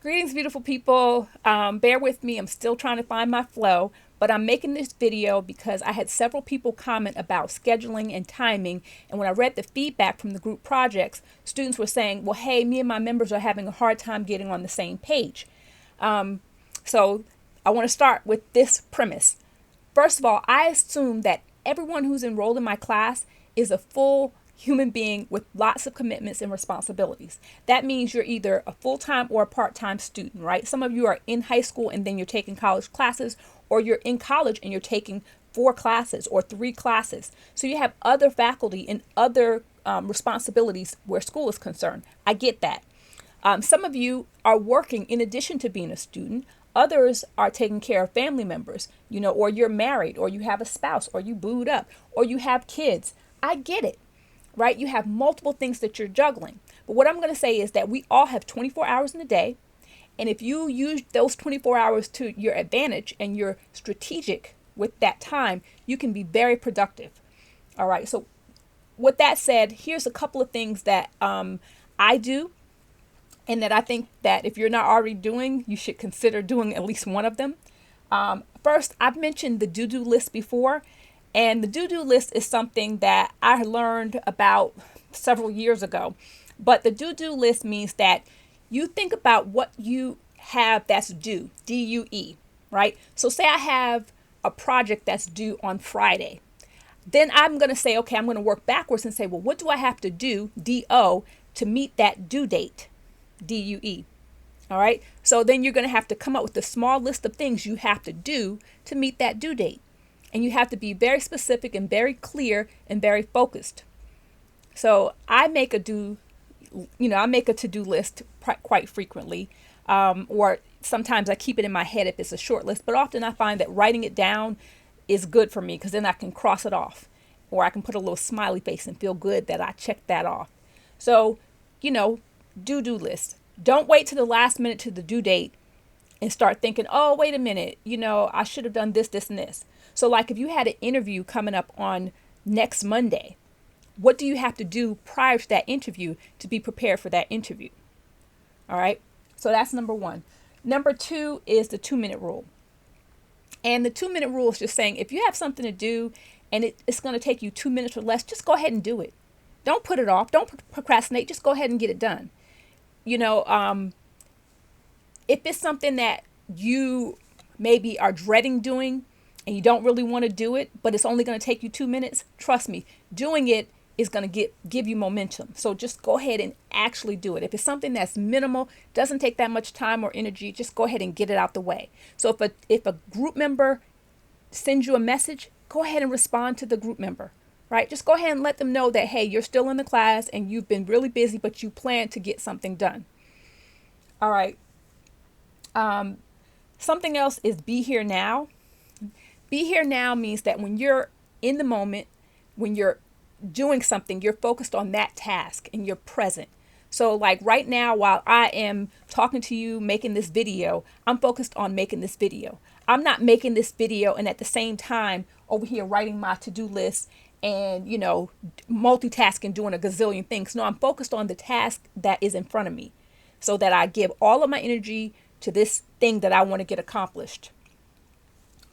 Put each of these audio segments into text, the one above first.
Greetings, beautiful people. Bear with me. I'm still trying to find my flow, but I'm making this video because I had several people comment about scheduling and timing. And when I read the feedback from the group projects, students were saying, well, hey, me and my members are having a hard time getting on the same page. So I want to start with this premise. First of all, I assume that everyone who's enrolled in my class is a full human being with lots of commitments and responsibilities. That means you're either a full-time or a part-time student, right? Some of you are in high school and then you're taking college classes, or you're in college and you're taking 4 classes or 3 classes. So you have other faculty and other responsibilities where school is concerned. I get that. Some of you are working in addition to being a student. Others are taking care of family members, or you're married, or you have a spouse, or you booed up, or you have kids. I get it. Right? You have multiple things that you're juggling. But what I'm going to say is that we all have 24 hours in a day. And if you use those 24 hours to your advantage and you're strategic with that time, you can be very productive. All right. So with that said, here's a couple of things that I do and that I think that if you're not already doing, you should consider doing at least one of them. First, I've mentioned the DoDo List before. And the DoDo List is something that I learned about several years ago. But the DoDo List means that you think about what you have that's due, D-U-E, right? So say I have a project that's due on Friday. Then I'm going to say, okay, I'm going to work backwards and say, well, what do I have to do, D-O, to meet that due date, D-U-E? All right. So then you're going to have to come up with a small list of things you have to do to meet that due date. And you have to be very specific and very clear and very focused. So I make a to-do list quite frequently, or sometimes I keep it in my head if it's a short list. But often I find that writing it down is good for me because then I can cross it off, or I can put a little smiley face and feel good that I checked that off. So, do list. Don't wait to the last minute to the due date and start thinking, oh, wait a minute, I should have done this, this, and this. So like if you had an interview coming up on next Monday, what do you have to do prior to that interview to be prepared for that interview? All right. So that's number 1. Number 2 is the 2-minute rule. And the 2-minute rule is just saying if you have something to do and it's going to take you 2 minutes or less, just go ahead and do it. Don't put it off. Don't procrastinate. Just go ahead and get it done. If it's something that you maybe are dreading doing and you don't really want to do it, but it's only going to take you 2 minutes, trust me, doing it is going to give you momentum. So just go ahead and actually do it. If it's something that's minimal, doesn't take that much time or energy, just go ahead and get it out the way. So if a group member sends you a message, go ahead and respond to the group member, right? Just go ahead and let them know that, hey, you're still in the class and you've been really busy, but you plan to get something done. All right. Something else is be here now. Be here now means that when you're in the moment, when you're doing something, you're focused on that task and you're present. So like right now, while I am talking to you, making this video, I'm focused on making this video. I'm not making this video and at the same time over here writing my to-do list and, multitasking, doing a gazillion things. No, I'm focused on the task that is in front of me so that I give all of my energy to this thing that I want to get accomplished.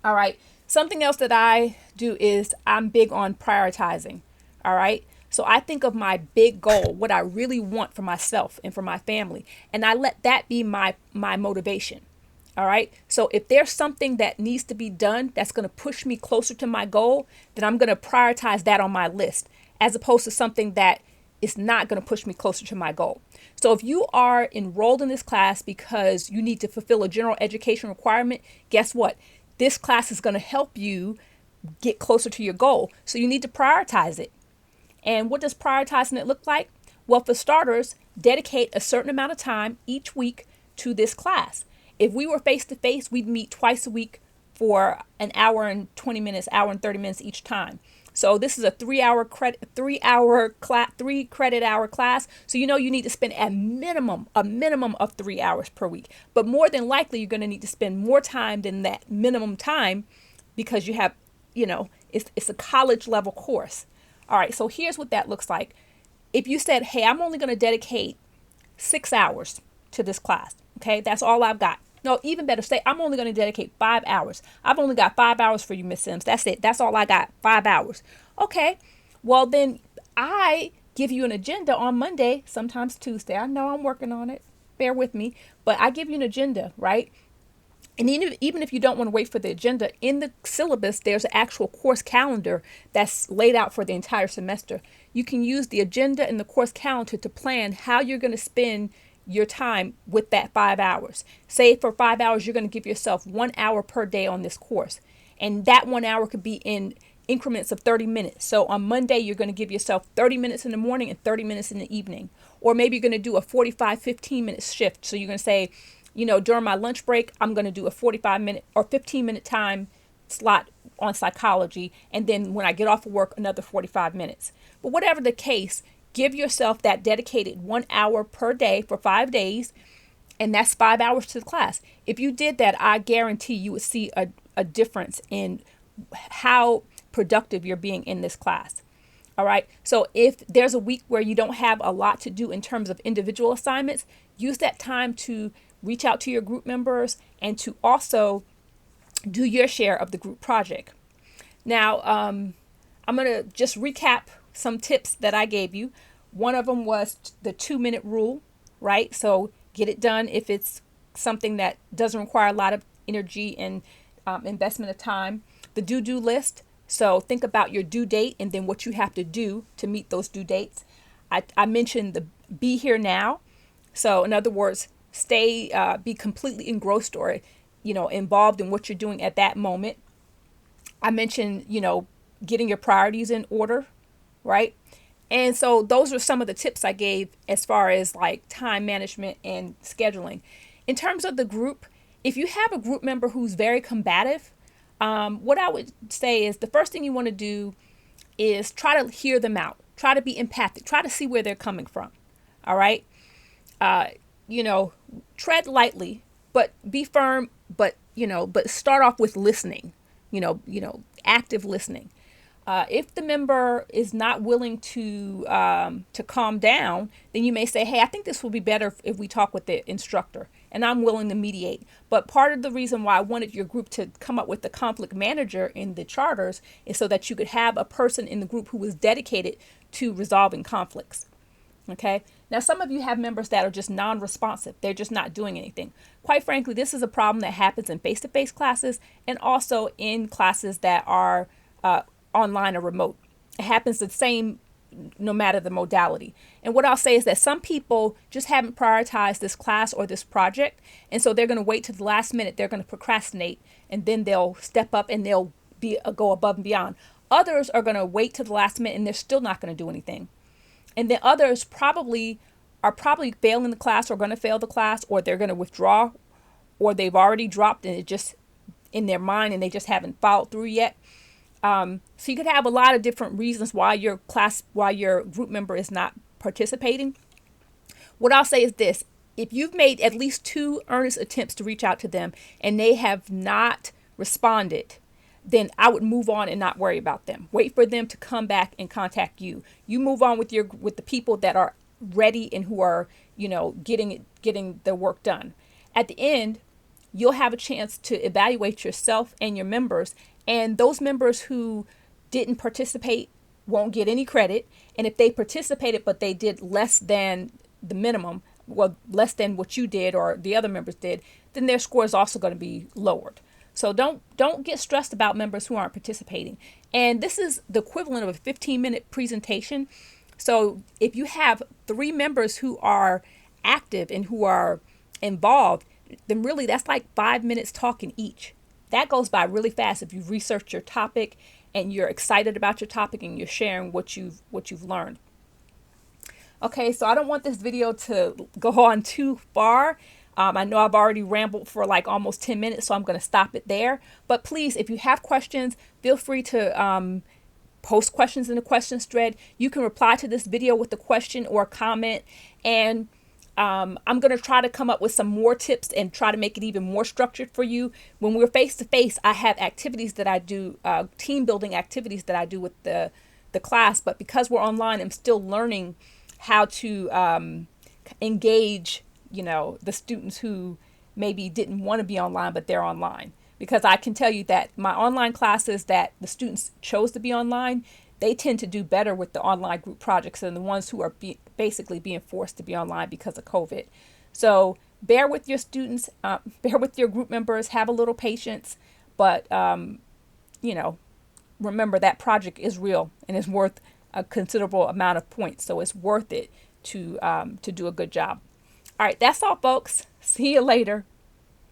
All right. Something else that I do is I'm big on prioritizing. All right. So I think of my big goal, what I really want for myself and for my family, and I let that be my motivation. All right. So if there's something that needs to be done that's going to push me closer to my goal, then I'm going to prioritize that on my list as opposed to something that is not going to push me closer to my goal. So if you are enrolled in this class because you need to fulfill a general education requirement, guess what? This class is going to help you get closer to your goal. So you need to prioritize it. And what does prioritizing it look like? Well, for starters, dedicate a certain amount of time each week to this class. If we were face to face, we'd meet twice a week for an hour and 20 minutes, hour and 30 minutes each time. So this is a 3 credit hour class. So you need to spend a minimum of 3 hours per week. But more than likely, you're going to need to spend more time than that minimum time because you have, it's a college level course. All right. So here's what that looks like. If you said, hey, I'm only going to dedicate 6 hours to this class, Okay, that's all I've got. No, even better, say I'm only going to dedicate 5 hours. I've only got 5 hours for you, Miss Sims. That's it. That's all I got. 5 hours. Okay. Well, then I give you an agenda on Monday, sometimes Tuesday. I know I'm working on it. Bear with me. But I give you an agenda, right? And even if you don't want to wait for the agenda, in the syllabus, there's an actual course calendar that's laid out for the entire semester. You can use the agenda and the course calendar to plan how you're going to spend your time with that 5 hours. Say for 5 hours, you're going to give yourself 1 hour per day on this course. And that 1 hour could be in increments of 30 minutes. So on Monday, you're going to give yourself 30 minutes in the morning and 30 minutes in the evening. Or maybe you're going to do a 45, 15-minute shift. So you're going to say, during my lunch break, I'm going to do a 45-minute or 15-minute time slot on psychology. And then when I get off of work, another 45 minutes. But whatever the case, give yourself that dedicated 1 hour per day for 5 days. And that's 5 hours to the class. If you did that, I guarantee you would see a difference in how productive you're being in this class. All right. So if there's a week where you don't have a lot to do in terms of individual assignments, use that time to reach out to your group members and to also do your share of the group project. Now, I'm going to just recap some tips that I gave you. One of them was the 2-minute rule, right? So get it done if it's something that doesn't require a lot of energy and investment of time. The DoDo list. So think about your due date and then what you have to do to meet those due dates. I mentioned the be here now. So in other words, be completely engrossed or, involved in what you're doing at that moment. I mentioned, getting your priorities in order, right? And so those are some of the tips I gave as far as like time management and scheduling. In terms of the group, if you have a group member who's very combative, what I would say is the first thing you want to do is try to hear them out. Try to be empathic. Try to see where they're coming from. All right. Tread lightly, but be firm, but start off with listening, active listening. If the member is not willing to calm down, then you may say, hey, I think this will be better if we talk with the instructor, and I'm willing to mediate. But part of the reason why I wanted your group to come up with the conflict manager in the charters is so that you could have a person in the group who was dedicated to resolving conflicts. Okay. Now, some of you have members that are just non-responsive. They're just not doing anything. Quite frankly, this is a problem that happens in face-to-face classes and also in classes that are online or remote. It happens the same no matter the modality. And what I'll say is that some people just haven't prioritized this class or this project. And so they're going to wait to the last minute. They're going to procrastinate and then they'll step up and they'll go above and beyond. Others are going to wait to the last minute and they're still not going to do anything. And then others are probably failing the class or going to fail the class, or they're going to withdraw, or they've already dropped and it just in their mind and they just haven't followed through yet. So you could have a lot of different reasons why your group member is not participating. What I'll say is this: if you've made at least 2 earnest attempts to reach out to them and they have not responded, then I would move on and not worry about them. Wait for them to come back and contact you. You move on with the people that are ready and who are, getting the work done. At the end, you'll have a chance to evaluate yourself and your members, and those members who didn't participate won't get any credit. And if they participated but they did less than the minimum, well, less than what you did or the other members did, then their score is also going to be lowered. So don't get stressed about members who aren't participating. And this is the equivalent of a 15-minute presentation. So if you have 3 members who are active and who are involved, then really that's like 5 minutes talking each. That goes by really fast if you've researched your topic and you're excited about your topic and you're sharing what you've learned. Okay, so I don't want this video to go on too far. I know I've already rambled for like almost 10 minutes, so I'm going to stop it there. But please, if you have questions, feel free to post questions in the questions thread. You can reply to this video with a question or a comment. And I'm going to try to come up with some more tips and try to make it even more structured for you. When we're face to face, I have activities that I do, team building activities that I do with the class. But because we're online, I'm still learning how to engage the students who maybe didn't want to be online, but they're online. Because I can tell you that my online classes that the students chose to be online, they tend to do better with the online group projects than the ones who are basically being forced to be online because of COVID. So bear with your students, bear with your group members, have a little patience, but you know, remember that project is real and is worth a considerable amount of points. So it's worth it to do a good job. All right, that's all, folks. See you later.